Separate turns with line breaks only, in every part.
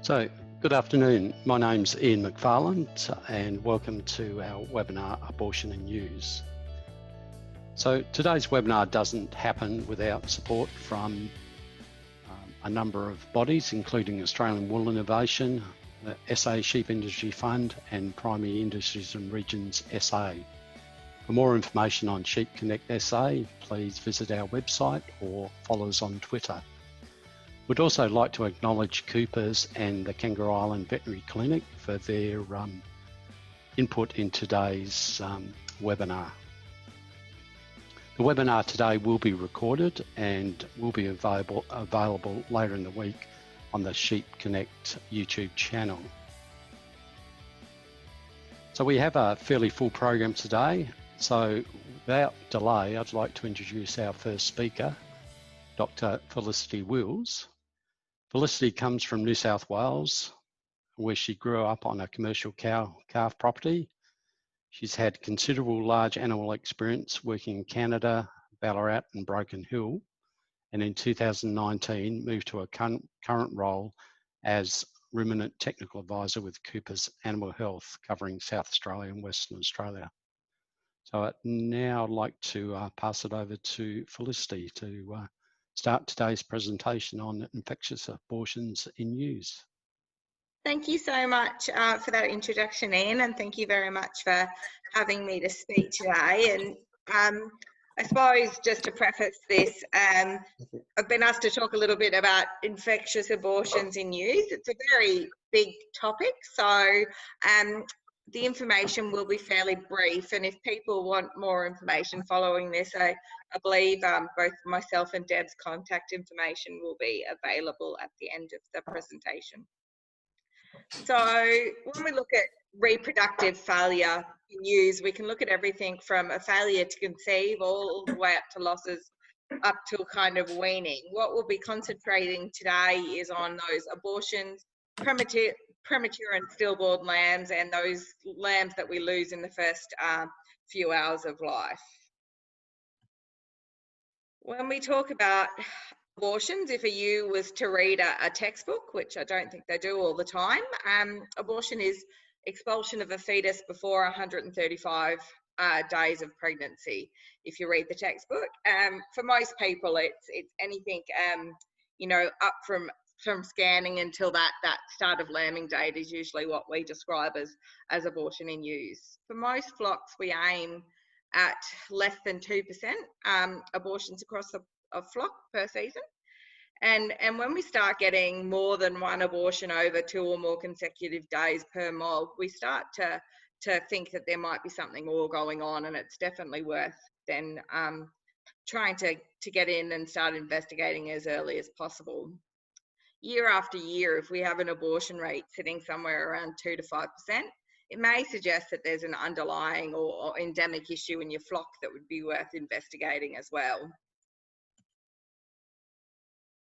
So, good afternoon. My name's Ian McFarland and welcome to our webinar, Abortion in Ewes. So today's webinar doesn't happen without support from a number of bodies, including Australian Wool Innovation, the SA Sheep Industry Fund and Primary Industries and Regions SA. For more information on Sheep Connect SA, please visit our website or follow us on Twitter. We'd also like to acknowledge Coopers and the Kangaroo Island Veterinary Clinic for their input in today's webinar. The webinar today will be recorded and will be available later in the week on the Sheep Connect YouTube channel. So we have a fairly full program today. So without delay, I'd like to introduce our first speaker, Dr. Felicity Wills. Felicity comes from New South Wales, where she grew up on a commercial calf property. She's had considerable large animal experience working in Canada, Ballarat and Broken Hill, and in 2019 moved to a current role as Ruminant Technical Advisor with Coopers Animal Health, covering South Australia and Western Australia. So now I'd like to pass it over to Felicity to start today's presentation on infectious abortions in ewes.
Thank you so much for that introduction, Ian, and thank you very much for having me to speak today. And I suppose just to preface this, I've been asked to talk a little bit about infectious abortions in ewes. It's a very big topic, so the information will be fairly brief, and if people want more information following this, I believe both myself and Deb's contact information will be available at the end of the presentation. So when we look at reproductive failure in ewes, we can look at everything from a failure to conceive all the way up to losses up to kind of weaning. What we'll be concentrating today is on those abortions, premature and stillborn lambs, and those lambs that we lose in the first few hours of life. When we talk about abortions, if a ewe was to read a textbook, which I don't think they do all the time, abortion is expulsion of a fetus before 135 days of pregnancy, if you read the textbook. For most people, it's anything, you know, up from scanning until that start of lambing date is usually what we describe as abortion in ewes. For most flocks, we aim at less than 2% abortions across a flock per season. And when we start getting more than one abortion over 2 or more consecutive days per mob, we start to think that there might be something more going on, and it's definitely worth then trying to get in and start investigating as early as possible. Year after year, if we have an abortion rate sitting somewhere around 2 to 5%, it may suggest that there's an underlying or endemic issue in your flock that would be worth investigating as well.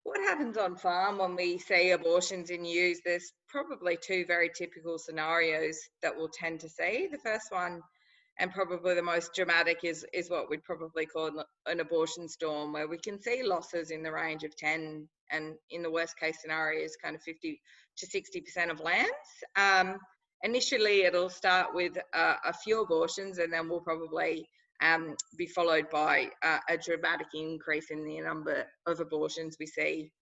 What happens on farm when we see abortions in ewes? There's probably 2 very typical scenarios that we'll tend to see. The first one, and probably the most dramatic, is what we'd probably call an abortion storm, where we can see losses in the range of 10, and in the worst case scenario is kind of 50 to 60% of lambs. Initially, it'll start with a few abortions, and then we'll probably be followed by a dramatic increase in the number of abortions we see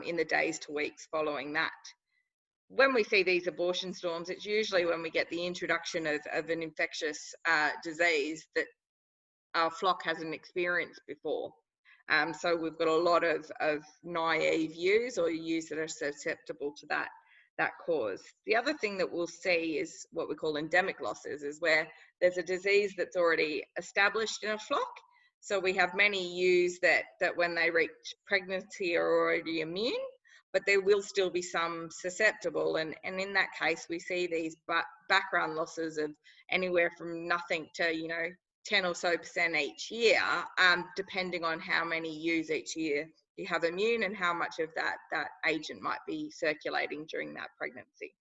in the days to weeks following that. When we see these abortion storms, it's usually when we get the introduction of an infectious disease that our flock hasn't experienced before. So we've got a lot of naive ewes or ewes that are susceptible to that cause. The other thing that we'll see is what we call endemic losses, is where there's a disease that's already established in a flock. So we have many ewes that when they reach pregnancy are already immune, but there will still be some susceptible. And in that case, we see these background losses of anywhere from nothing to, you know, 10 or so % each year, depending on how many ewes each year you have immune and how much of that agent might be circulating during that pregnancy.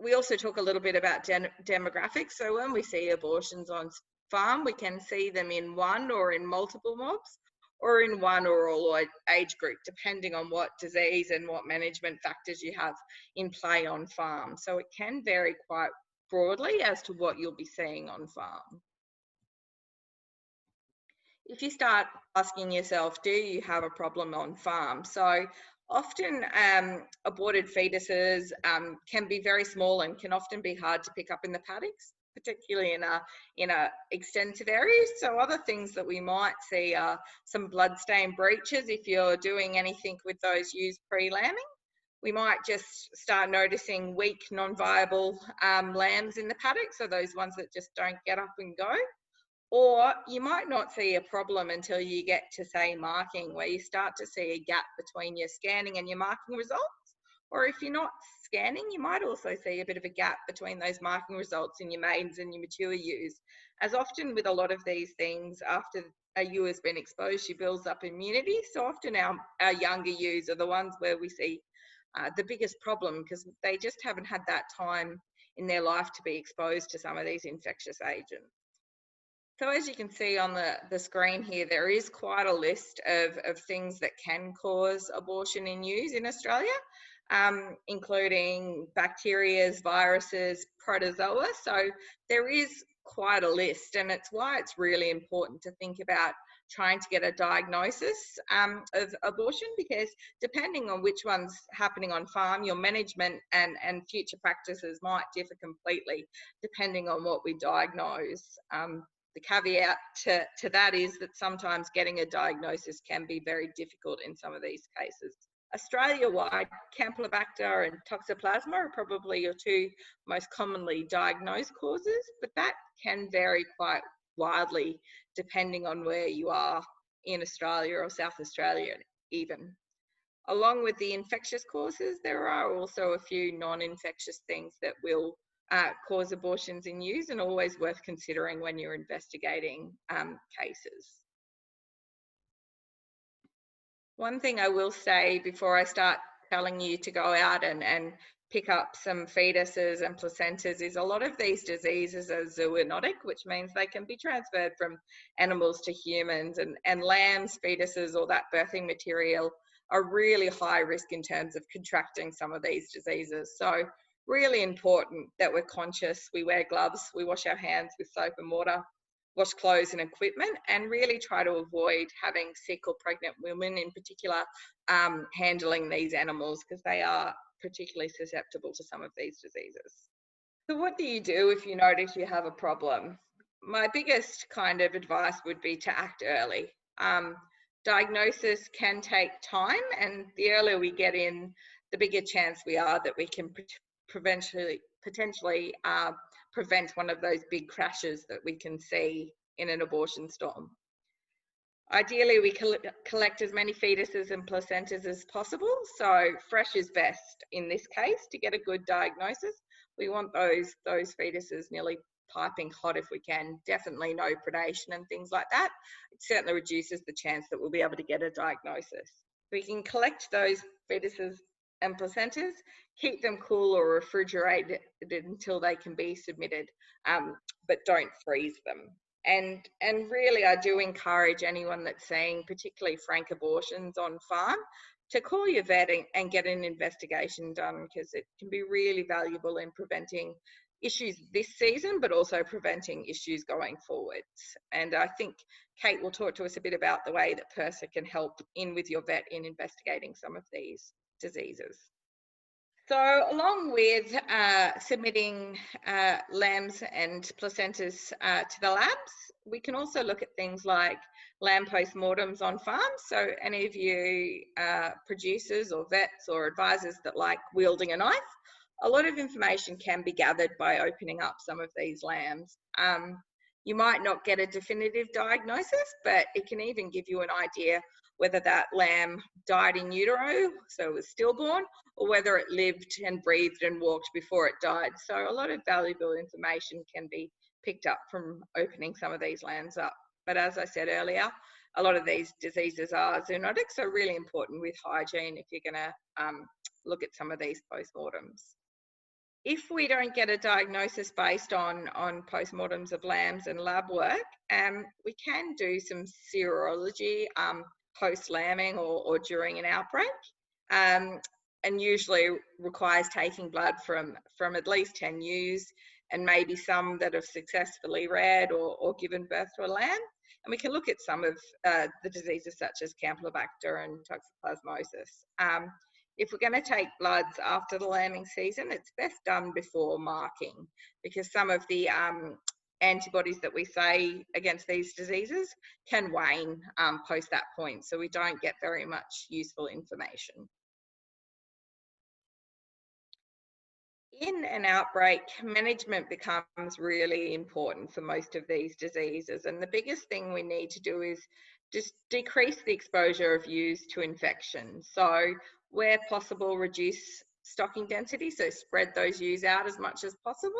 We also talk a little bit about demographics. So when we see abortions on farm, we can see them in one or in multiple mobs, or in one or all age group, depending on what disease and what management factors you have in play on farm. So it can vary quite broadly as to what you'll be seeing on farm. If you start asking yourself, do you have a problem on farm? So often aborted fetuses can be very small and can often be hard to pick up in the paddocks, particularly in a extensive areas. So other things that we might see are some blood-stain breaches if you're doing anything with those ewes pre-lambing. We might just start noticing weak, non-viable lambs in the paddock, so those ones that just don't get up and go. Or you might not see a problem until you get to, say, marking, where you start to see a gap between your scanning and your marking results. Or if you're not scanning, you might also see a bit of a gap between those marking results in your maidens and your mature ewes. As often with a lot of these things, after a ewe has been exposed, she builds up immunity. So often our younger ewes are the ones where we see the biggest problem, because they just haven't had that time in their life to be exposed to some of these infectious agents. So as you can see on the screen here, there is quite a list of things that can cause abortion in ewes in Australia, including bacteria, viruses, protozoa. So there is quite a list, and it's why it's really important to think about trying to get a diagnosis of abortion, because depending on which one's happening on farm, your management and future practices might differ completely depending on what we diagnose. The caveat to that is that sometimes getting a diagnosis can be very difficult in some of these cases. Australia-wide, Campylobacter and Toxoplasma are probably your two most commonly diagnosed causes, but that can vary quite widely depending on where you are in Australia or South Australia even. Along with the infectious causes, there are also a few non-infectious things that will cause abortions in ewes, and always worth considering when you're investigating cases. One thing I will say before I start telling you to go out and pick up some fetuses and placentas is a lot of these diseases are zoonotic, which means they can be transferred from animals to humans, and lambs, fetuses, or that birthing material are really high risk in terms of contracting some of these diseases. So really important that we're conscious, we wear gloves, we wash our hands with soap and water, wash clothes and equipment, and really try to avoid having sick or pregnant women in particular handling these animals, because they are particularly susceptible to some of these diseases. So what do you do if you notice you have a problem? My biggest kind of advice would be to act early. Diagnosis can take time, and the earlier we get in, the bigger chance we are that we can potentially prevent one of those big crashes that we can see in an abortion storm. Ideally, we collect as many fetuses and placentas as possible, so fresh is best in this case to get a good diagnosis. We want those fetuses nearly piping hot if we can, definitely no predation and things like that. It certainly reduces the chance that we'll be able to get a diagnosis. We can collect those fetuses and placentas, keep them cool or refrigerated until they can be submitted, but don't freeze them. And really, I do encourage anyone that's seeing particularly frank abortions on farm to call your vet and get an investigation done, because it can be really valuable in preventing issues this season, but also preventing issues going forwards. And I think Kate will talk to us a bit about the way that PERSA can help in with your vet in investigating some of these diseases. So along with submitting lambs and placentas to the labs, we can also look at things like lamb postmortems on farms. So any of you producers or vets or advisors that like wielding a knife, a lot of information can be gathered by opening up some of these lambs. You might not get a definitive diagnosis, but it can even give you an idea whether that lamb died in utero, so it was stillborn, or whether it lived and breathed and walked before it died. So a lot of valuable information can be picked up from opening some of these lambs up. But as I said earlier, a lot of these diseases are zoonotic, so really important with hygiene if you're going to look at some of these postmortems. If we don't get a diagnosis based on postmortems of lambs and lab work, we can do some serology post-lambing or during an outbreak, and usually requires taking blood from at least 10 ewes and maybe some that have successfully reared or given birth to a lamb. And we can look at some of the diseases such as Campylobacter and toxoplasmosis. If we're going to take bloods after the lambing season, it's best done before marking, because some of the antibodies that we say against these diseases can wane post that point, so we don't get very much useful information. In an outbreak, management becomes really important for most of these diseases, and the biggest thing we need to do is just decrease the exposure of ewes to infection. So where possible, reduce stocking density, so spread those ewes out as much as possible.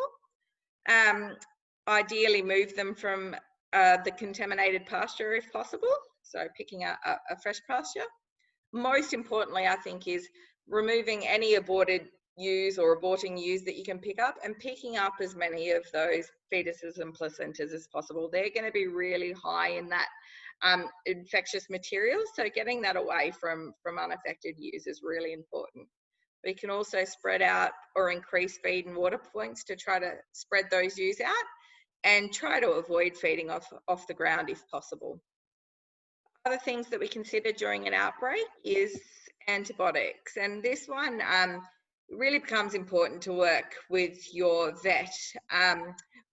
Ideally move them from the contaminated pasture if possible, so picking a fresh pasture. Most importantly, I think, is removing any aborted ewes or aborting ewes that you can pick up, and picking up as many of those fetuses and placentas as possible. They're going to be really high in that infectious material, so getting that away from unaffected ewes is really important. We can also spread out or increase feed and water points to try to spread those ewes out, and try to avoid feeding off the ground if possible. Other things that we consider during an outbreak is antibiotics, and this one really becomes important to work with your vet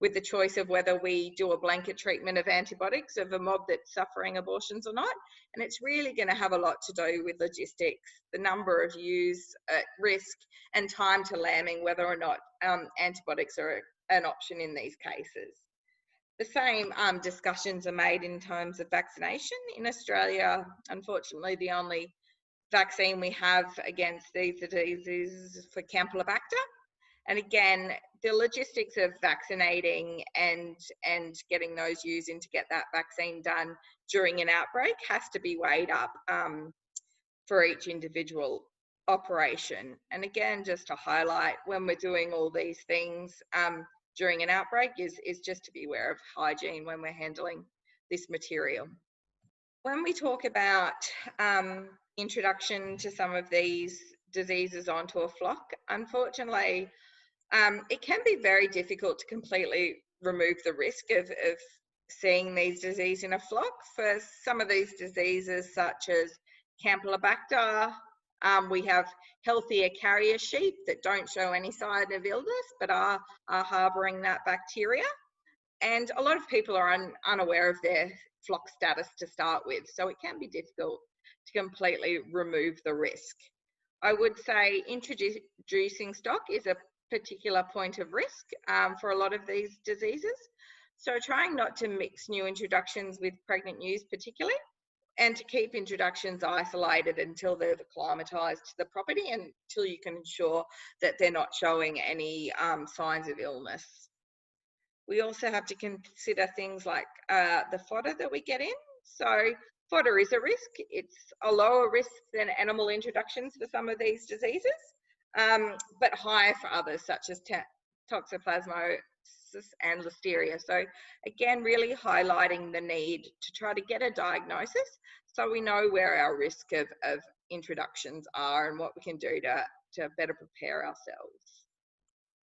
with the choice of whether we do a blanket treatment of antibiotics of a mob that's suffering abortions or not. And it's really going to have a lot to do with logistics, the number of ewes at risk, and time to lambing, whether or not antibiotics are an option in these cases. The same discussions are made in terms of vaccination. In Australia, unfortunately, the only vaccine we have against these diseases is for Campylobacter. And again, the logistics of vaccinating and getting those ewes in to get that vaccine done during an outbreak has to be weighed up for each individual operation. And again, just to highlight, when we're doing all these things during an outbreak is just to be aware of hygiene when we're handling this material. When we talk about introduction to some of these diseases onto a flock, unfortunately, it can be very difficult to completely remove the risk of seeing these diseases in a flock. For some of these diseases, such as Campylobacter, we have healthier carrier sheep that don't show any sign of illness but are harbouring that bacteria. And a lot of people are unaware of their flock status to start with, so it can be difficult to completely remove the risk. I would say introducing stock is a particular point of risk for a lot of these diseases. So trying not to mix new introductions with pregnant ewes particularly, and to keep introductions isolated until they've acclimatised to the property and until you can ensure that they're not showing any signs of illness. We also have to consider things like the fodder that we get in. So fodder is a risk. It's a lower risk than animal introductions for some of these diseases, but higher for others, such as toxoplasmosis and listeria. So again, really highlighting the need to try to get a diagnosis so we know where our risk of introductions are and what we can do to better prepare ourselves.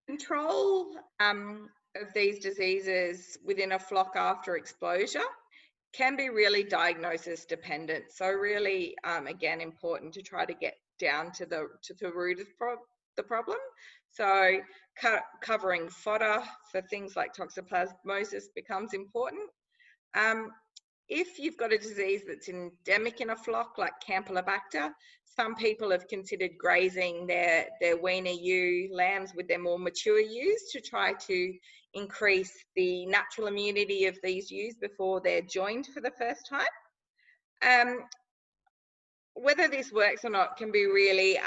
Control of these diseases within a flock after exposure can be really diagnosis dependent. So really, again, important to try to get down to the root of the problem. So covering fodder for things like toxoplasmosis becomes important. If you've got a disease that's endemic in a flock like Campylobacter, some people have considered grazing their weaner ewe lambs with their more mature ewes to try to increase the natural immunity of these ewes before they're joined for the first time. Whether this works or not can be really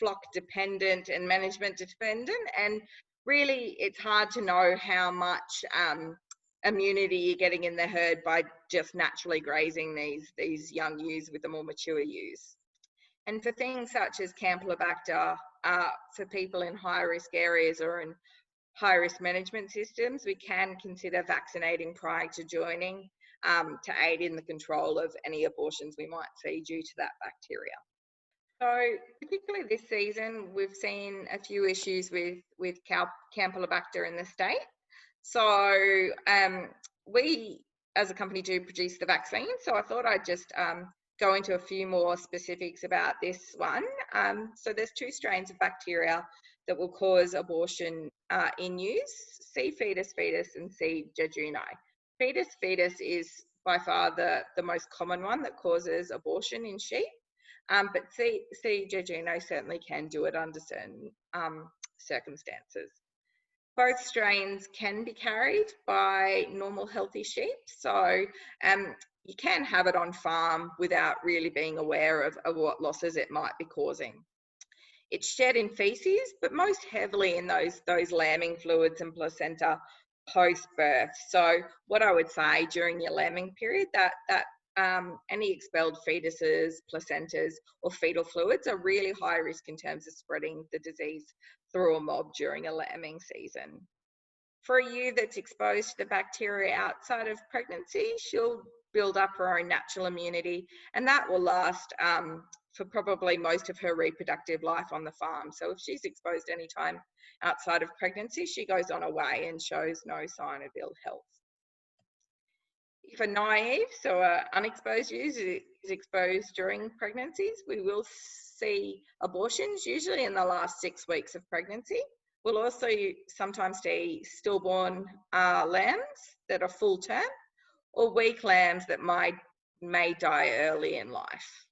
flock dependent and management dependent, and really it's hard to know how much immunity you're getting in the herd by just naturally grazing these young ewes with the more mature ewes. And for things such as Campylobacter, for people in high-risk areas or in high-risk management systems, we can consider vaccinating prior to joining to aid in the control of any abortions we might see due to that bacteria. So particularly this season, we've seen a few issues with Campylobacter in the state. So we, as a company, do produce the vaccine. So I thought I'd just go into a few more specifics about this one. So there's 2 strains of bacteria that will cause abortion in ewes: C. fetus and C. jejuni. Fetus is by far the most common one that causes abortion in sheep. But C. jejuni certainly can do it under certain circumstances. Both strains can be carried by normal healthy sheep, so you can have it on farm without really being aware of what losses it might be causing. It's shed in feces, but most heavily in those lambing fluids and placenta post-birth. So what I would say during your lambing period, that any expelled fetuses, placentas, or fetal fluids are really high risk in terms of spreading the disease through a mob during a lambing season. For a ewe that's exposed to the bacteria outside of pregnancy, she'll build up her own natural immunity, and that will last for probably most of her reproductive life on the farm. So if she's exposed any time outside of pregnancy, she goes on her way and shows no sign of ill health. If a naive, so an unexposed ewe is exposed during pregnancies, we will see abortions usually in the last 6 weeks of pregnancy. We'll also sometimes see stillborn lambs that are full term, or weak lambs that may die early in life.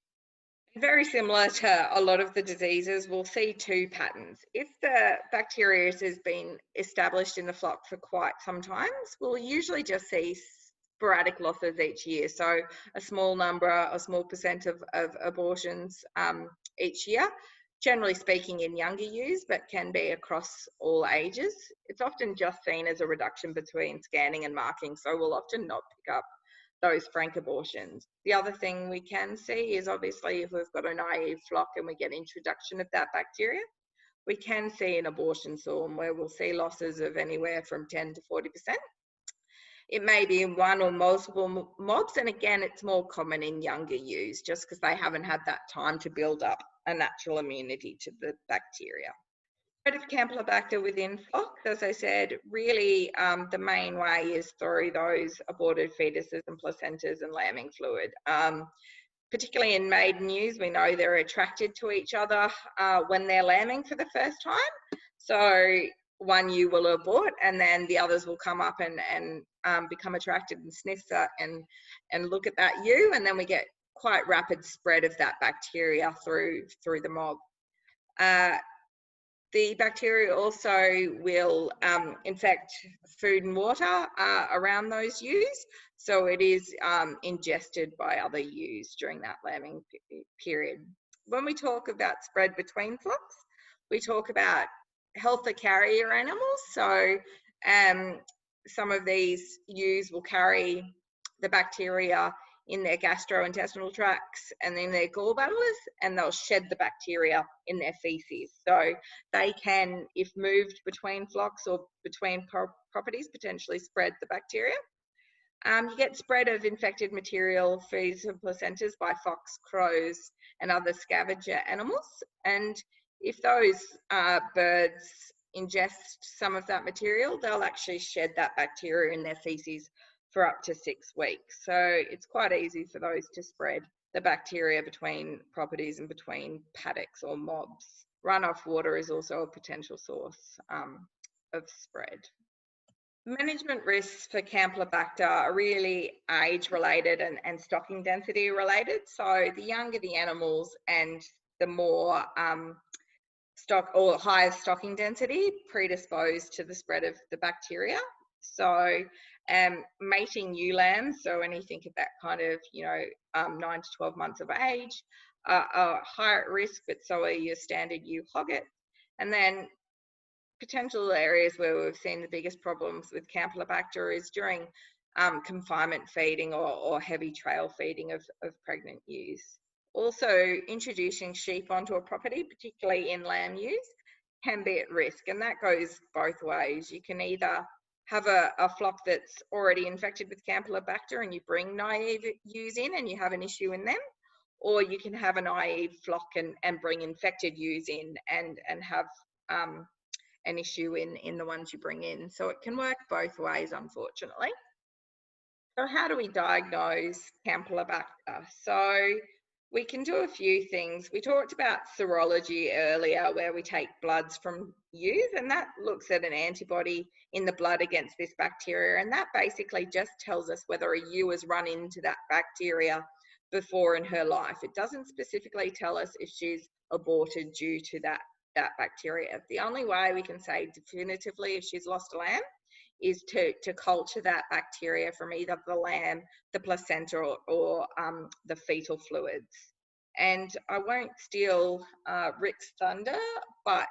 Very similar to a lot of the diseases, we'll see 2 patterns. If the bacteria has been established in the flock for quite some time, we'll usually just see sporadic losses each year. So a small percent of abortions each year, generally speaking in younger ewes, but can be across all ages. It's often just seen as a reduction between scanning and marking, so we'll often not pick up those frank abortions. The other thing we can see is obviously if we've got a naive flock and we get introduction of that bacteria, we can see an abortion swarm where we'll see losses of anywhere from 10 to 40%. It may be in one or multiple mobs, and again, it's more common in younger ewes just because they haven't had that time to build up a natural immunity to the bacteria. Spread of Campylobacter within flocks, as I said, really the main way is through those aborted fetuses and placentas and lambing fluid. Particularly in maiden ewes, we know they're attracted to each other when they're lambing for the first time. So one ewe will abort and then the others will come up and become attracted and sniff that and look at that ewe, and then we get quite rapid spread of that bacteria through the mob. The bacteria also will infect food and water around those ewes, so it is ingested by other ewes during that lambing period. When we talk about spread between flocks, we talk about healthy carrier animals. So some of these ewes will carry the bacteria in their gastrointestinal tracts and in their gallbladders, and they'll shed the bacteria in their feces. So they can, if moved between flocks or between properties, potentially spread the bacteria. You get spread of infected material, feces and placentas by fox, crows, and other scavenger animals. And if those birds ingest some of that material, they'll actually shed that bacteria in their feces for up to 6 weeks. So it's quite easy for those to spread the bacteria between properties and between paddocks or mobs. Runoff water is also a potential source of spread. Management risks for Campylobacter are really age-related and stocking density related. So the younger the animals and the more stock or higher stocking density predisposed to the spread of the bacteria. So mating ewe lambs, so anything at that kind of 9 to 12 months of age, are higher at risk, but so are your standard ewe hoggets. And then potential areas where we've seen the biggest problems with Campylobacter is during confinement feeding or heavy trail feeding of pregnant ewes. also introducing sheep onto a property, particularly in lamb ewes, can be at risk, and that goes both ways. You can either have a flock that's already infected with Campylobacter and you bring naive ewes in and you have an issue in them, or you can have a naive flock and bring infected ewes in and have an issue in the ones you bring in. So it can work both ways, unfortunately. So how do we diagnose Campylobacter? So we can do a few things. We talked about serology earlier, where we take bloods from ewes, and that looks at an antibody in the blood against this bacteria, and that basically just tells us whether a ewe has run into that bacteria before in her life. It doesn't specifically tell us if she's aborted due to that bacteria. The only way we can say definitively if she's lost a lamb is to culture that bacteria from either the lamb, the placenta, or the fetal fluids. And I won't steal Rick's thunder, but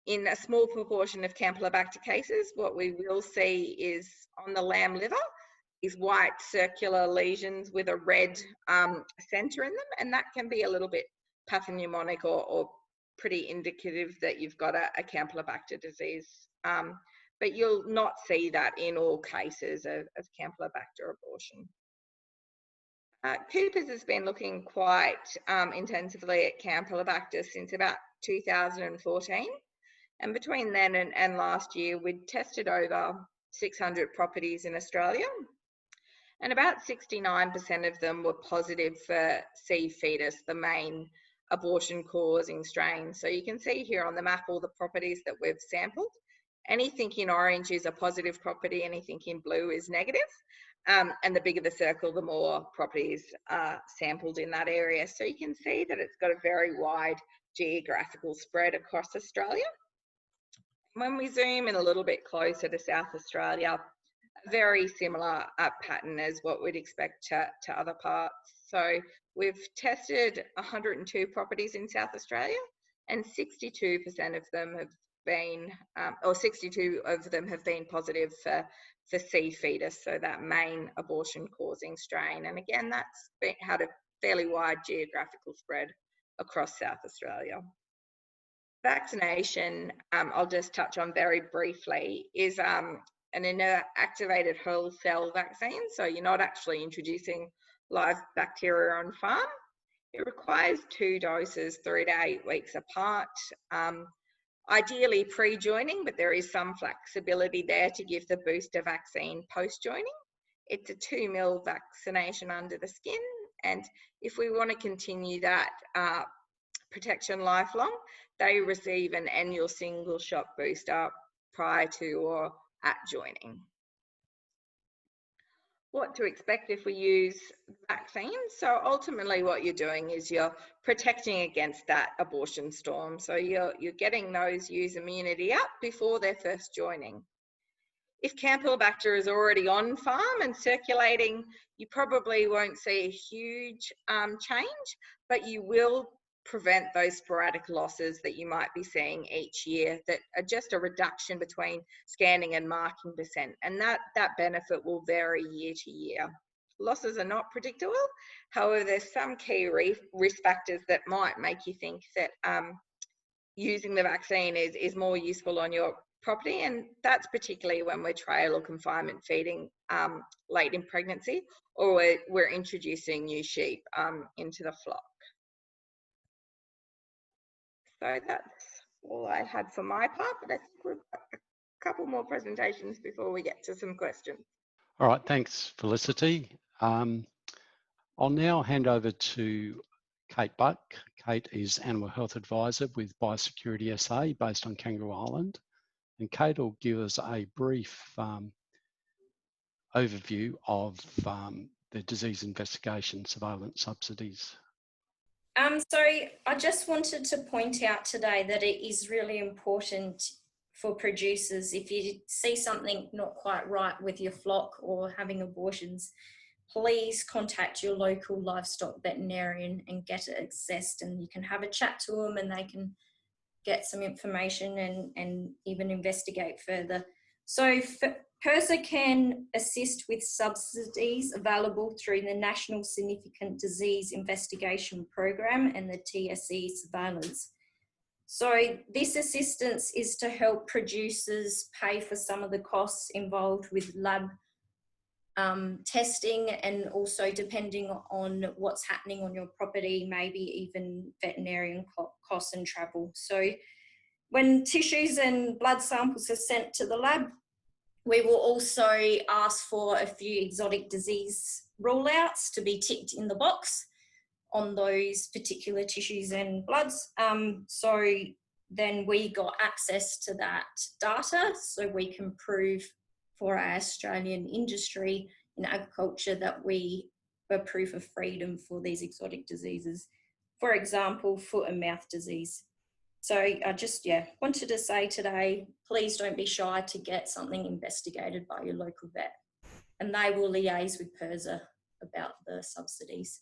in a small proportion of Campylobacter cases, what we will see is on the lamb liver is white circular lesions with a red centre in them, and that can be a little bit pathognomonic or pretty indicative that you've got a Campylobacter disease. But you'll not see that in all cases of Campylobacter abortion. Coopers has been looking quite intensively at Campylobacter since about 2014. And between then and last year, we'd tested over 600 properties in Australia. And about 69% of them were positive for C. fetus, the main abortion-causing strain. So you can see here on the map all the properties that we've sampled. Anything in orange is a positive property, anything in blue is negative. And the bigger the circle, the more properties are sampled in that area. So you can see that it's got a very wide geographical spread across Australia. When we zoom in a little bit closer to South Australia, a very similar pattern as what we'd expect to other parts. So we've tested 102 properties in South Australia, and 62% of them have been, or 62 of them have been positive for C. fetus, so that main abortion-causing strain. And again, that's had a fairly wide geographical spread across South Australia. Vaccination, I'll just touch on very briefly, is an inactivated whole cell vaccine. So you're not actually introducing live bacteria on farm. It requires 2 doses 3 to 8 weeks apart, ideally pre-joining, but there is some flexibility there to give the booster vaccine post-joining. It's a 2 ml vaccination under the skin, and if we want to continue that protection lifelong, they receive an annual single shot booster prior to or at joining. What to expect if we use vaccines? So ultimately what you're doing is you're protecting against that abortion storm. So you're getting those ewes immunity up before they're first joining. If Campylobacter is already on farm and circulating, you probably won't see a huge change, but you will prevent those sporadic losses that you might be seeing each year that are just a reduction between scanning and marking percent, and that benefit will vary year to year. Losses are not predictable. However, there's some key risk factors that might make you think that using the vaccine is more useful on your property, and that's particularly when we're trail or confinement feeding late in pregnancy, or we're introducing new sheep into the flock. So that's all I had for my part, but I think we've got a couple more presentations before we get to some questions.
All right, thanks, Felicity. I'll now hand over to Kate Buck. Kate is Animal Health Advisor with Biosecurity SA based on Kangaroo Island. And Kate will give us a brief overview of the disease investigation surveillance subsidies.
So I just wanted to point out today that it is really important for producers, if you see something not quite right with your flock or having abortions, please contact your local livestock veterinarian and get it assessed, and you can have a chat to them and they can get some information and even investigate further. So PIRSA can assist with subsidies available through the National Significant Disease Investigation Program and the TSE surveillance. So this assistance is to help producers pay for some of the costs involved with lab testing, and also, depending on what's happening on your property, maybe even veterinarian costs and travel. So when tissues and blood samples are sent to the lab, we will also ask for a few exotic disease rule-outs to be ticked in the box on those particular tissues and bloods. So then we got access to that data, so we can prove for our Australian industry in agriculture that we are proof of freedom for these exotic diseases. For example, foot and mouth disease. So I just, wanted to say today, please don't be shy to get something investigated by your local vet, and they will liaise with PIRSA about the subsidies.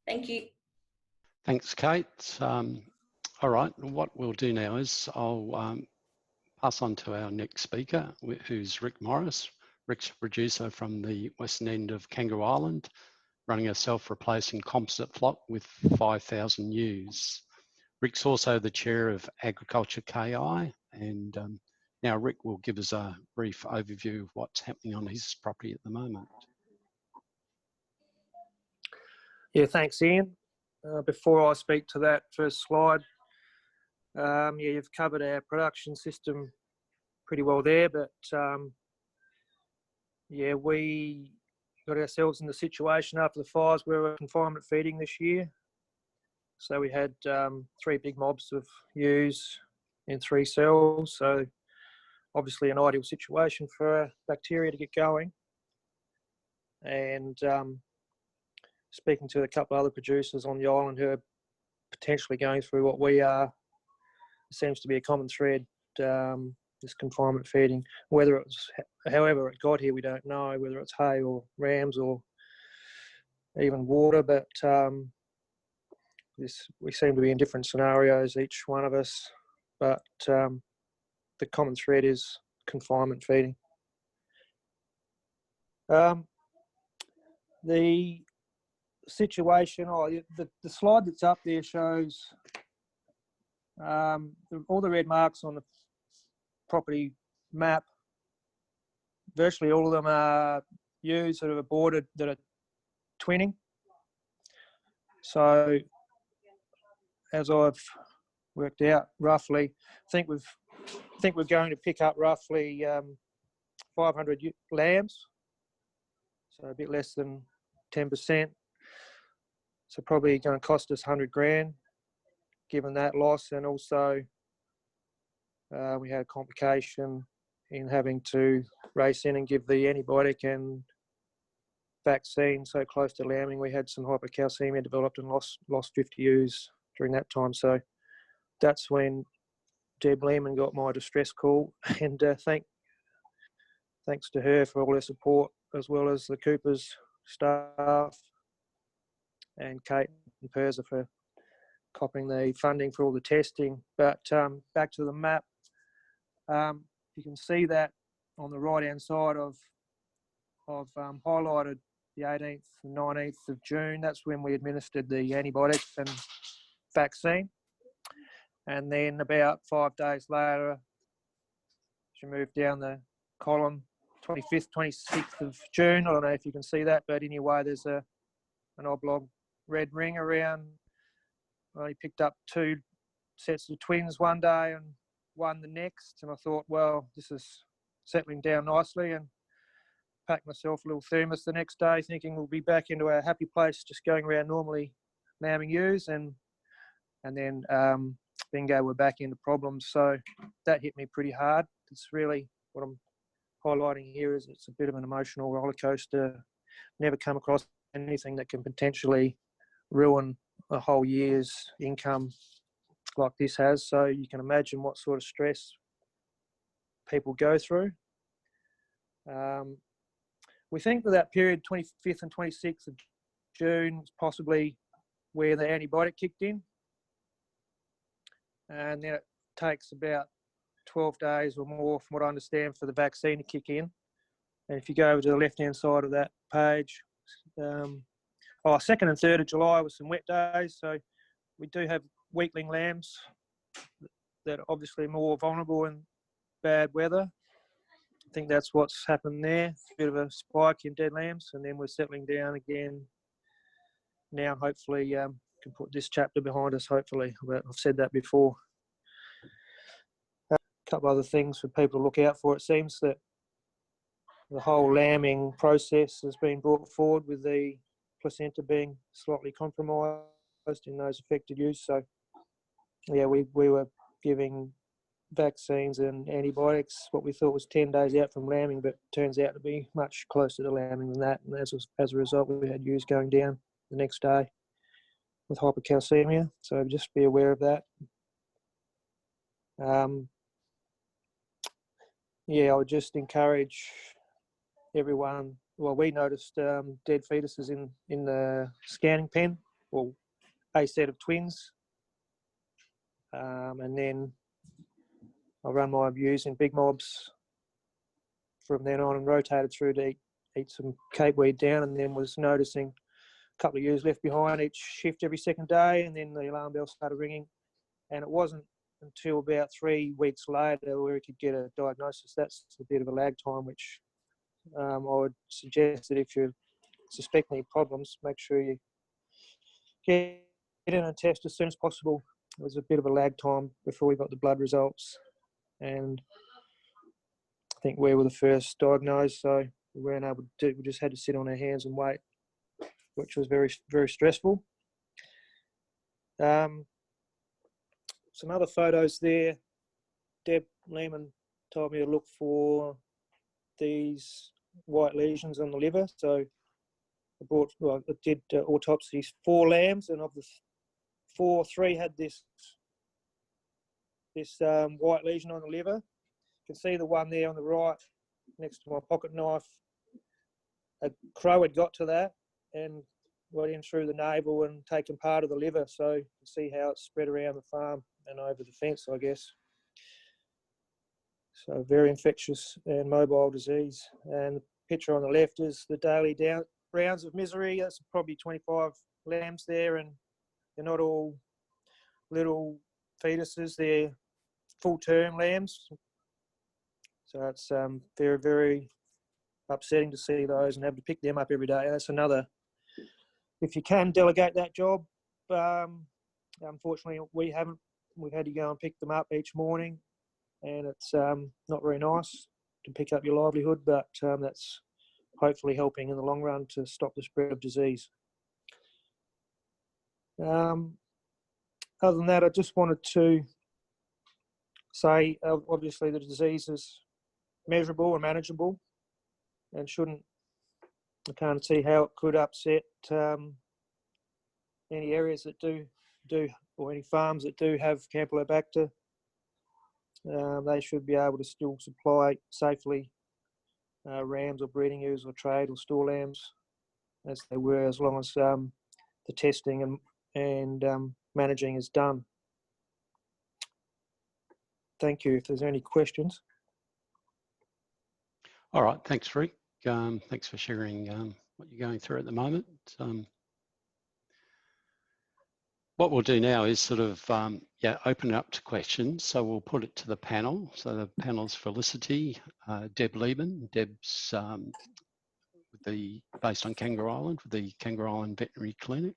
Thank you.
Thanks, Kate. All right, what we'll do now is I'll pass on to our next speaker, who's Rick Morris. Rick's a producer from the western end of Kangaroo Island, running a self-replacing composite flock with 5,000 ewes. Rick's also the chair of Agriculture KI, and now Rick will give us a brief overview of what's happening on his property at the moment.
Yeah, thanks, Ian. Before I speak to that first slide, you've covered our production system pretty well there, but we got ourselves in the situation after the fires where we were confinement feeding this year. So we had 3 big mobs of ewes in 3 cells. So obviously an ideal situation for bacteria to get going. And speaking to a couple of other producers on the island who are potentially going through what we are, it seems to be a common thread, this confinement feeding. Whether it's, however it got here, we don't know, whether it's hay or rams or even water, but we seem to be in different scenarios, each one of us, but the common thread is confinement feeding. The situation, the slide that's up there shows all the red marks on the property map. Virtually all of them are ewes that have aborted that are twinning. So as I've worked out roughly, I think we're going to pick up roughly 500 lambs, so a bit less than 10%. So probably going to cost us 100 grand, given that loss. And also we had a complication in having to race in and give the antibiotic and vaccine so close to lambing. We had some hypocalcemia developed and lost 50 ewes during that time. So that's when Deb Lehman got my distress call, and thanks to her for all her support, as well as the Cooper's staff and Kate and PIRSA for copping the funding for all the testing. But back to the map, you can see that on the right hand side I've highlighted the 18th and 19th of June. That's when we administered the antibiotics and vaccine. And then about 5 days later, as you move down the column, 25th, 26th of June, I don't know if you can see that, but anyway, there's an oblong red ring around. I picked up 2 sets of twins one day and one the next, and I thought, well, this is settling down nicely, and packed myself a little thermos the next day thinking we'll be back into our happy place, just going around normally lambing ewes, and then bingo, we're back into problems. So that hit me pretty hard. It's really what I'm highlighting here is it's a bit of an emotional roller coaster. Never come across anything that can potentially ruin a whole year's income like this has. So you can imagine what sort of stress people go through. We think that period, 25th and 26th of June, is possibly where the antibiotic kicked in. And then it takes about 12 days or more, from what I understand, for the vaccine to kick in. And if you go over to the left-hand side of that page, 2nd and 3rd of July was some wet days, so we do have weakling lambs that are obviously more vulnerable in bad weather. I think that's what's happened there. A bit of a spike in dead lambs, and then we're settling down again now. Hopefully, can put this chapter behind us. Hopefully, but I've said that before. A couple other things for people to look out for. It seems that the whole lambing process has been brought forward with the placenta being slightly compromised in those affected ewes. So, yeah, we were giving vaccines and antibiotics what we thought was 10 days out from lambing, but turns out to be much closer to lambing than that. And as a result, we had ewes going down the next day with hypocalcemia. So just be aware of that. Yeah, I would just encourage everyone. Well, we noticed dead fetuses in the scanning pen, or a set of twins, and then I run my views in big mobs from then on and rotated through to eat some capeweed down, and then was noticing a couple of ewes left behind each shift every second day, and then the alarm bell started ringing, and it wasn't until about 3 weeks later where we could get a diagnosis. That's a bit of a lag time, which I would suggest that if you're suspecting any problems, make sure you get in and test as soon as possible. There was a bit of a lag time before we got the blood results, and I think we were the first diagnosed, so we weren't able to do. We just had to sit on our hands and wait, which was very, very stressful. Some other photos there. Deb Lehman told me to look for these white lesions on the liver. So I did autopsies 4 lambs, and of the 4, 3 had this white lesion on the liver. You can see the one there on the right next to my pocket knife. A crow had got to that and got in through the navel and taken part of the liver. So you can see how it's spread around the farm and over the fence, I guess. So very infectious and mobile disease. And the picture on the left is the daily rounds of misery. That's probably 25 lambs there, and they're not all little fetuses, they're full-term lambs. So it's very, very upsetting to see those and have to pick them up every day. That's another, if you can delegate that job, unfortunately we haven't. We've had to go and pick them up each morning, and it's not very nice to pick up your livelihood, but that's hopefully helping in the long run to stop the spread of disease. Other than that, I just wanted to say, obviously the disease is measurable and manageable, and I can't see how it could upset any areas that do, or any farms that do have Campylobacter. They should be able to still supply safely rams or breeding ewes or trade or store lambs as they were, as long as the testing and managing is done. Thank you. If there's any questions.
All right, thanks, Rick. Thanks for sharing what you're going through at the moment. What we'll do now is sort of open it up to questions. So we'll put it to the panel. So the panel's Felicity, Deb Lehman. Deb's based on Kangaroo Island with the Kangaroo Island Veterinary Clinic,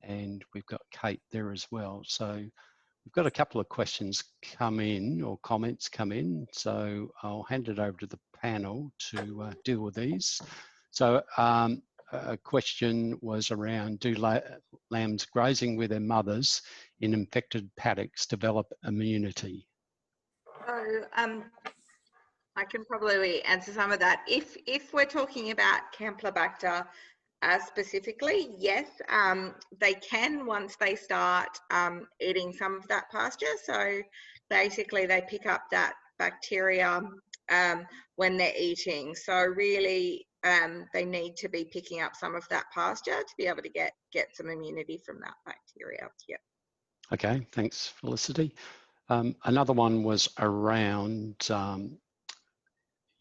and we've got Kate there as well. So we've got a couple of questions come in, or comments come in. So I'll hand it over to the panel to deal with these. So a question was around, do lambs grazing with their mothers in infected paddocks develop immunity?
So I can probably answer some of that. If we're talking about Campylobacter specifically, yes, they can once they start eating some of that pasture. So basically they pick up that bacteria when they're eating. So really they need to be picking up some of that pasture to be able to get some immunity from that bacteria. Yeah.
Okay, thanks, Felicity. Another one was around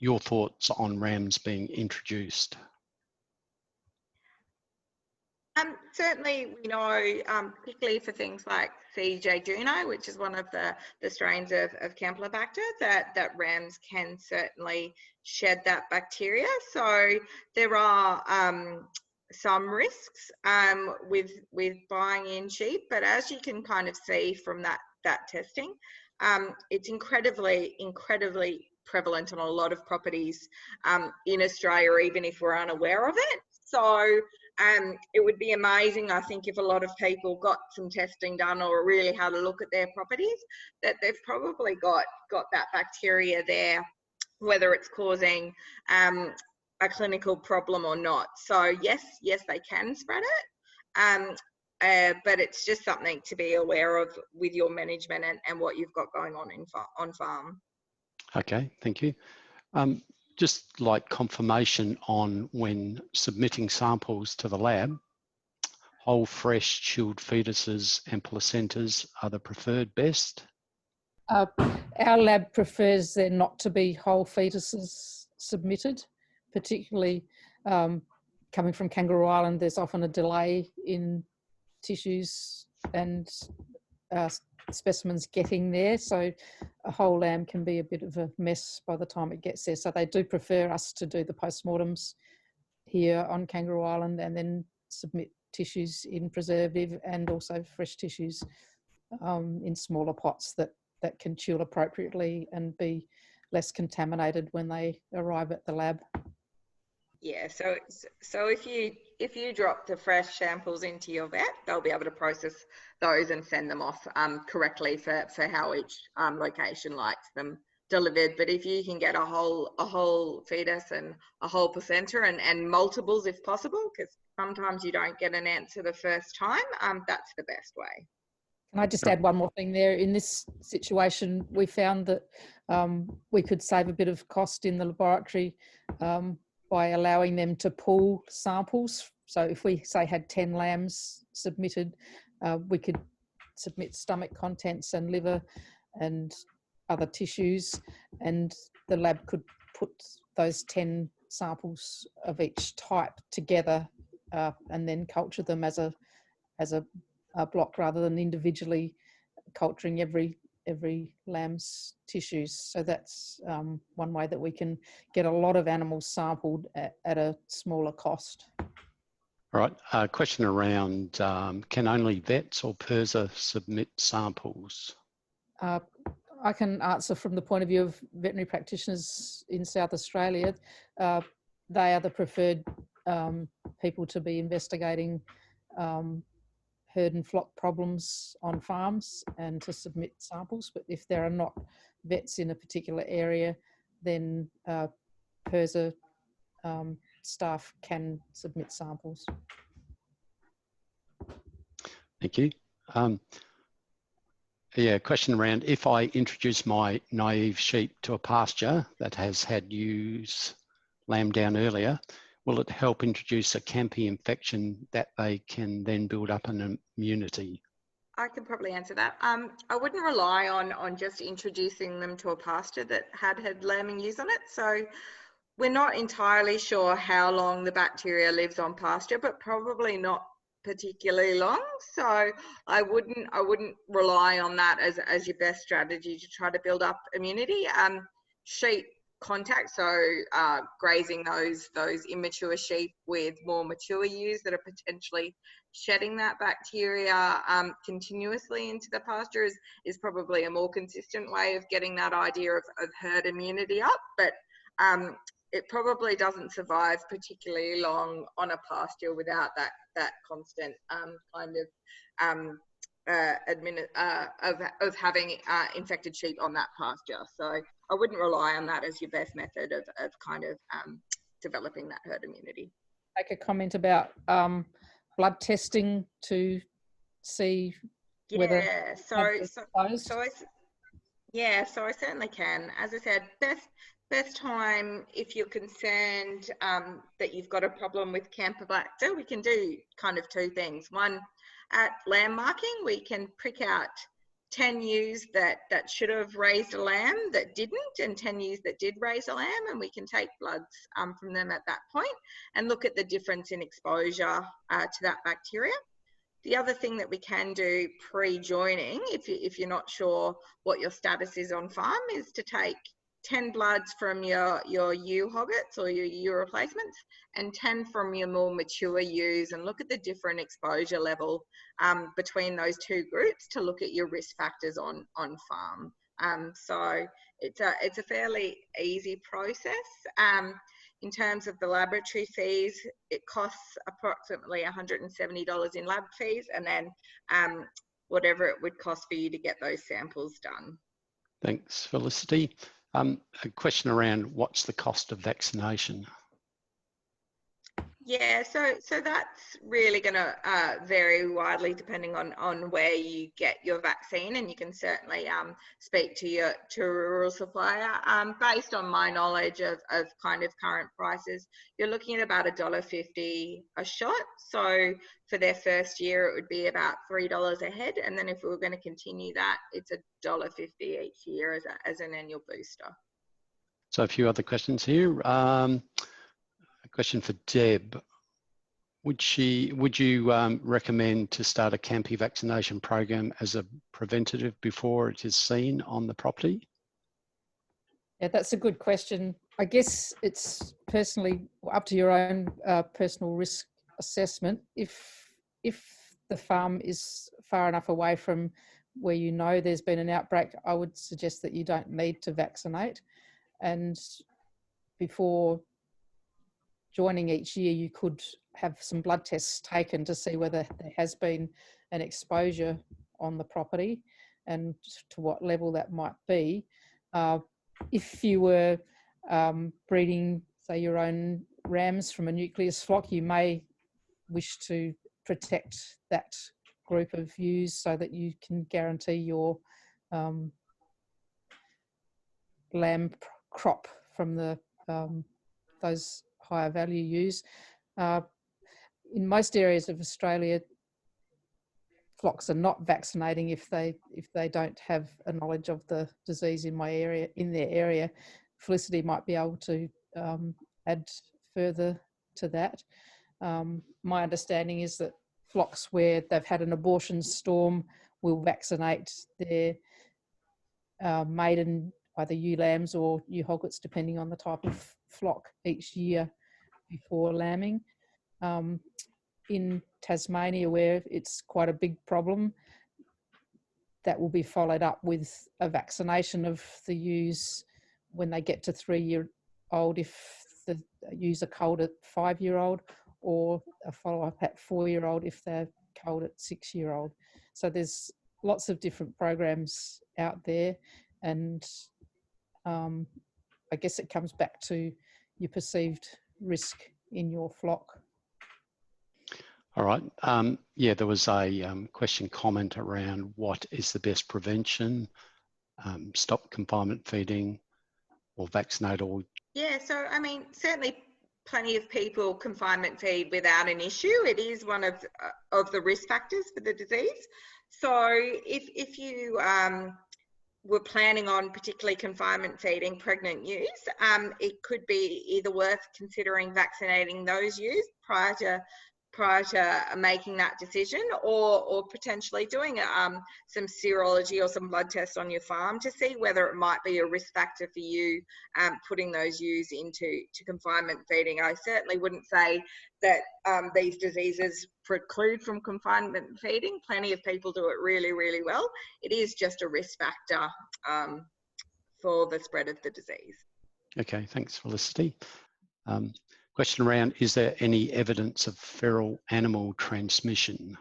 your thoughts on rams being introduced?
Certainly, we know, particularly for things like CJ Juno, which is one of the strains of Campylobacter, that rams can certainly shed that bacteria. So there are some risks with buying in sheep, but as you can kind of see from that testing, it's incredibly prevalent on a lot of properties in Australia, even if we're unaware of it. So it would be amazing, I think, if a lot of people got some testing done or really had a look at their properties, that they've probably got that bacteria there, whether it's causing a clinical problem or not. So yes, they can spread it, but it's just something to be aware of with your management and what you've got going on farm.
Okay, thank you. Just like confirmation on when submitting samples to the lab, whole, fresh, chilled fetuses and placentas are the preferred best?
Our lab prefers there not to be whole fetuses submitted, particularly coming from Kangaroo Island. There's often a delay in tissues and specimens getting there, so a whole lamb can be a bit of a mess by the time it gets there. So they do prefer us to do the postmortems here on Kangaroo Island and then submit tissues in preservative and also fresh tissues in smaller pots that can chill appropriately and be less contaminated when they arrive at the lab.
Yeah, so if you drop the fresh samples into your vet, they'll be able to process those and send them off correctly for how each location likes them delivered. But if you can get a whole fetus and a whole placenta and multiples if possible, because sometimes you don't get an answer the first time, that's the best way.
Can I just add one more thing there? In this situation, we found that we could save a bit of cost in the laboratory by allowing them to pool samples. So if we, say, had 10 lambs submitted, we could submit stomach contents and liver and other tissues, and the lab could put those 10 samples of each type together and then culture them as a block rather than individually culturing every lamb's tissues. So that's one way that we can get a lot of animals sampled at a smaller cost.
All right, a question around can only vets or PIRSA submit samples?
I can answer from the point of view of veterinary practitioners in South Australia. They are the preferred people to be investigating herd and flock problems on farms and to submit samples. But if there are not vets in a particular area, then PIRSA staff can submit samples.
Thank you. Yeah, question around if I introduce my naive sheep to a pasture that has had ewes lamb down earlier, will it help introduce a campy infection that they can then build up an immunity?
I can probably answer that. I wouldn't rely on just introducing them to a pasture that had lamb and ewes on it. So we're not entirely sure how long the bacteria lives on pasture, but probably not particularly long. So I wouldn't rely on that as your best strategy to try to build up immunity. Sheep contact, so grazing those immature sheep with more mature ewes that are potentially shedding that bacteria continuously into the pasture is probably a more consistent way of getting that idea of herd immunity up, but it probably doesn't survive particularly long on a pasture without that constant kind of having infected sheep on that pasture. So I wouldn't rely on that as your best method of kind of developing that herd immunity.
Make a comment about blood testing to see whether
so I certainly can. As I said, best time if you're concerned that you've got a problem with Campylobacter, we can do kind of two things. One, at lamb marking, we can prick out 10 ewes that should have raised a lamb that didn't, and 10 ewes that did raise a lamb, and we can take bloods from them at that point and look at the difference in exposure to that bacteria. The other thing that we can do pre-joining, if you're not sure what your status is on farm, is to take 10 bloods from your ewe hoggets or your ewe replacements and 10 from your more mature ewes, and look at the different exposure level between those two groups to look at your risk factors on farm. So it's a fairly easy process. In terms of the laboratory fees, it costs approximately $170 in lab fees, and then whatever it would cost for you to get those samples done.
Thanks, Felicity. A question around what's the cost of vaccination?
Yeah, so that's really going to vary widely depending on where you get your vaccine, and you can certainly speak to your rural supplier. Based on my knowledge of kind of current prices, you're looking at about $1.50 a shot. So for their first year, it would be about $3 a head, and then if we were going to continue that, it's $1.50 each year as an annual booster.
So a few other questions here. A question for Deb. Would you recommend to start a Campy vaccination program as a preventative before it is seen on the property?
Yeah, that's a good question. I guess it's personally up to your own personal risk assessment. If the farm is far enough away from where you know there's been an outbreak, I would suggest that you don't need to vaccinate. And before joining each year, you could have some blood tests taken to see whether there has been an exposure on the property and to what level that might be. If you were breeding, say, your own rams from a nucleus flock, you may wish to protect that group of ewes so that you can guarantee your lamb crop from the those higher value ewes. In most areas of Australia, flocks are not vaccinating if they don't have a knowledge of the disease in their area. Felicity might be able to add further to that. My understanding is that flocks where they've had an abortion storm will vaccinate their maiden, either ewe lambs or ewe hoggets, depending on the type of flock, each year before lambing. In Tasmania, where it's quite a big problem, that will be followed up with a vaccination of the ewes when they get to 3-year-old if the ewes are culled at 5-year-old, or a follow-up at 4-year-old if they're culled at 6-year-old. So there's lots of different programs out there, and I guess it comes back to your perceived risk in your flock.
All right. Yeah, there was a question comment around what is the best prevention, stop confinement feeding or vaccinate all.
Yeah, so I mean, certainly plenty of people confinement feed without an issue. It is one of the risk factors for the disease. So if you were planning on particularly confinement feeding pregnant ewes, it could be either worth considering vaccinating those ewes prior to making that decision, or potentially doing some serology or some blood tests on your farm to see whether it might be a risk factor for you putting those ewes into confinement feeding. I certainly wouldn't say that these diseases preclude from confinement feeding. Plenty of people do it really, really well. It is just a risk factor for the spread of the disease.
Okay, thanks, Felicity. Question around, is there any evidence of feral animal transmission?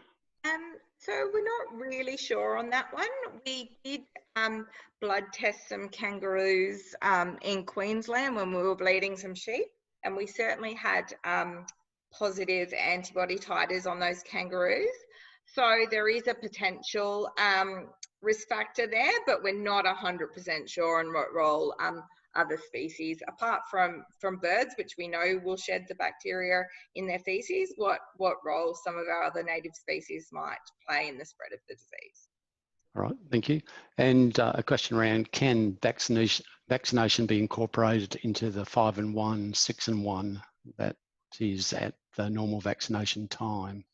So we're not really sure on that one. We did blood test some kangaroos in Queensland when we were bleeding some sheep, and we certainly had positive antibody titers on those kangaroos. So there is a potential risk factor there, but we're not 100% sure on what role other species, apart from birds, which we know will shed the bacteria in their feces, what role some of our other native species might play in the spread of the disease.
All right, thank you. And a question around, can vaccination be incorporated into the 5-in-1, 6-in-1 that is at the normal vaccination time?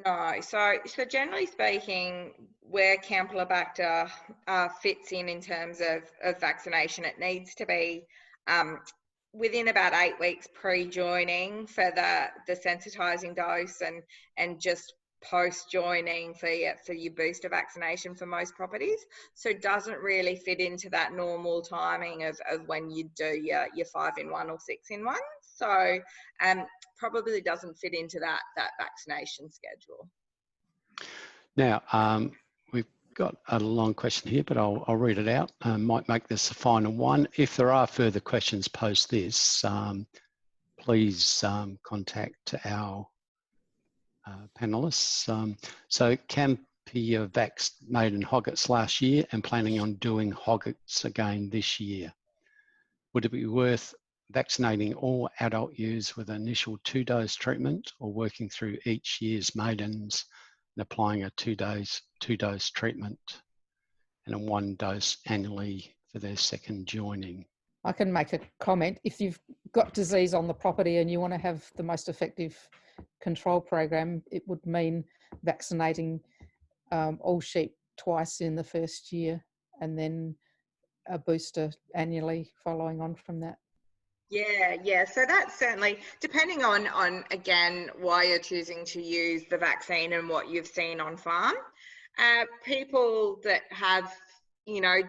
No, so generally speaking, where Campylobacter fits in terms of vaccination, it needs to be within about 8 weeks pre-joining for the sensitizing dose, and just post-joining for your booster vaccination for most properties. So it doesn't really fit into that normal timing of when you do your 5-in-1 or 6-in-1. So probably doesn't fit into that vaccination schedule.
Now, we've got a long question here, but I'll read it out. Might make this a final one. If there are further questions post this, please contact our panelists. So Campylobacter made in hoggets last year and planning on doing hoggets again this year. Would it be worth vaccinating all adult ewes with an initial 2-dose treatment, or working through each year's maidens and applying a 2-dose treatment and a 1 dose annually for their second joining?
I can make a comment. If you've got disease on the property and you want to have the most effective control program, it would mean vaccinating all sheep twice in the first year, and then a booster annually following on from that.
Yeah. So that's certainly, depending on again, why you're choosing to use the vaccine and what you've seen on farm. People that have,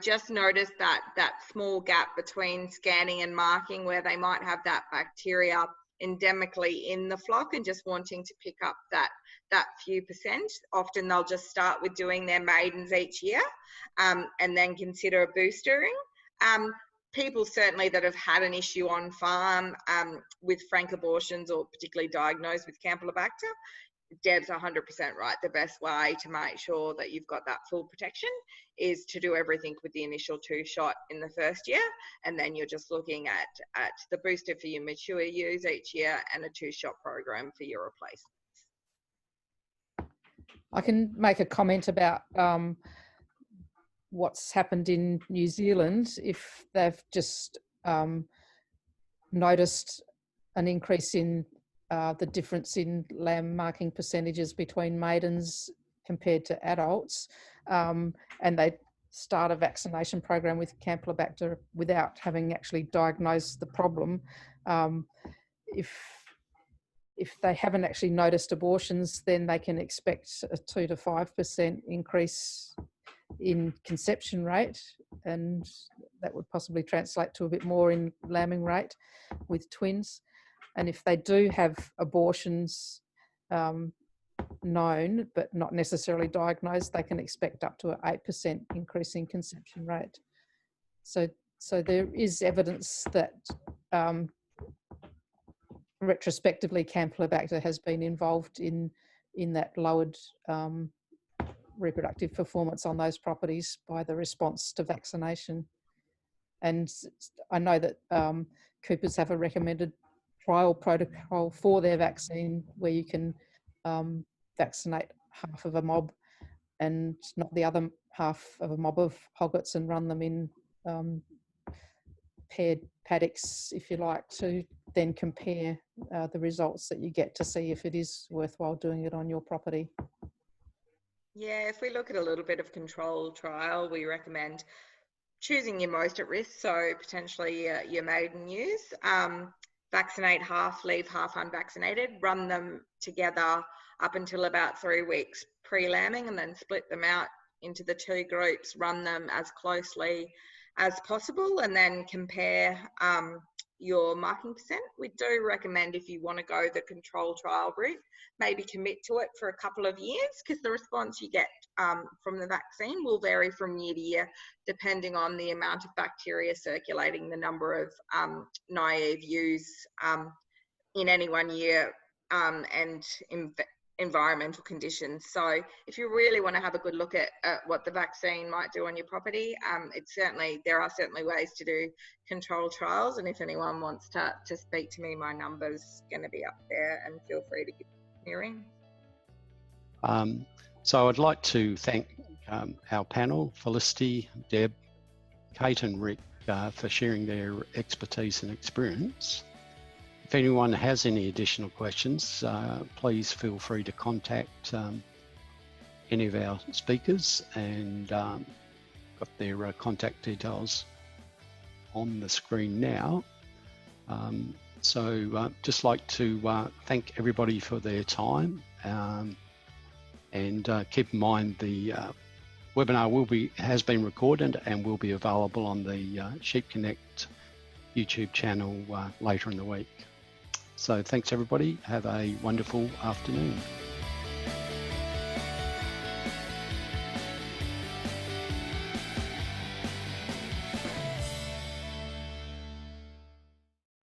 just noticed that small gap between scanning and marking, where they might have that bacteria endemically in the flock and just wanting to pick up that few percent, often they'll just start with doing their maidens each year, and then consider a boostering. People certainly that have had an issue on farm with frank abortions, or particularly diagnosed with Campylobacter, Deb's 100% right. The best way to make sure that you've got that full protection is to do everything with the initial 2-shot in the first year, and then you're just looking at the booster for your mature ewes each year and a 2-shot program for your replacements.
I can make a comment about what's happened in New Zealand. If they've just noticed an increase in the difference in lamb marking percentages between maidens compared to adults, and they start a vaccination program with Campylobacter without having actually diagnosed the problem. If they haven't actually noticed abortions, then they can expect a 2 to 5% increase in conception rate, and that would possibly translate to a bit more in lambing rate with twins. And if they do have abortions known but not necessarily diagnosed, they can expect up to an 8% increase in conception rate. So there is evidence that retrospectively Campylobacter has been involved in that lowered reproductive performance on those properties by the response to vaccination. And I know that Coopers have a recommended trial protocol for their vaccine where you can vaccinate half of a mob and not the other half of a mob of hoggets, and run them in paired paddocks, if you like, to then compare the results that you get to see if it is worthwhile doing it on your property.
Yeah, if we look at a little bit of control trial, we recommend choosing your most at risk, so potentially your maiden ewes. Vaccinate half, leave half unvaccinated, run them together up until about 3 weeks pre-lambing, and then split them out into the 2 groups, run them as closely as possible, and then compare your marking percent. We do recommend, if you want to go the control trial route, maybe commit to it for a couple of years, because the response you get from the vaccine will vary from year to year, depending on the amount of bacteria circulating, the number of naive ewes in any one year, and environmental conditions. So if you really want to have a good look at what the vaccine might do on your property, there are certainly ways to do control trials, and if anyone wants to speak to me, my number's going to be up there, and feel free to give me a ring.
So I'd like to thank our panel, Felicity, Deb, Kate and Rick, for sharing their expertise and experience. If anyone has any additional questions, please feel free to contact any of our speakers, and got their contact details on the screen now. So just like to thank everybody for their time, and keep in mind the webinar has been recorded and will be available on the Sheep Connect YouTube channel later in the week. So thanks everybody. Have a wonderful afternoon.